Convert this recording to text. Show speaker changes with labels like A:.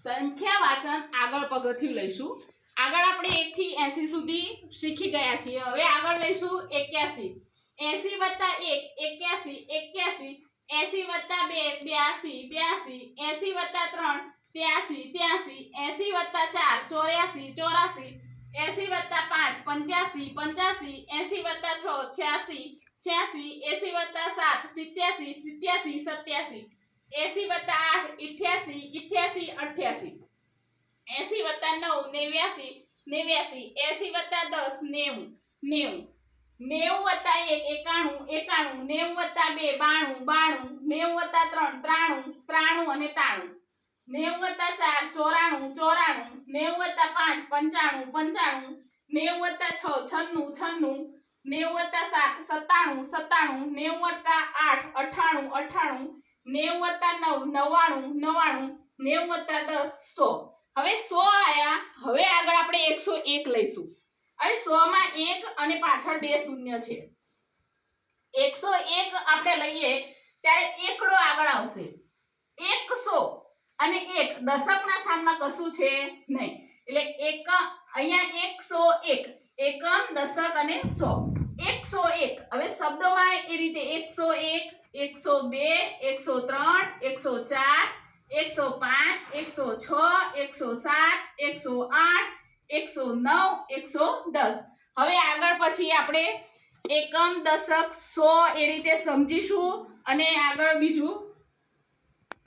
A: સંખ્યા વાચન આગળ પગથિયું લઈશું। આગળ આપણે 1 થી 80 સુધી શીખી ગયા છીએ। હવે આગળ લઈશું 81। 80 + 1 81 81 80 + 2 82 82 80 + 3 83 83 80 + 4 84 84 80 + 5 85 85 80 + 6 86 86 80 + 7 87 87 87 80 + 8 88 88 88 80 + 9 89 89 80 + 10 90 90 90 + 1 91 91 90 + 2 92 92 90 + 3 93 93 અને 93 90 + 4 94 94 90 + 5 95 95 90 + 6 96 96 90 + 7 97 97 90 + 8 98 98 90 + 9 99 99 90 + 10 100। હવે 100 આયા। હવે આગળ આપણે 101 લઈશું। હવે 100 માં 1 અને પાછળ 2 શૂન્ય છે। 101 આપણે લઈએ ત્યારે એકડો આગળ આવશે। 100 અને 1 દશકના સ્થાનમાં કશું છે નહીં, એટલે એક અહીંયા 101 એકમ દશક અને 100 101। હવે શબ્દોમાં એ રીતે 101 102 103 104 105 106 107 108 109 110। હવે આગળ પછી આપણે એકમ દશક 100 એ રીતે સમજીશું અને આગળ બીજું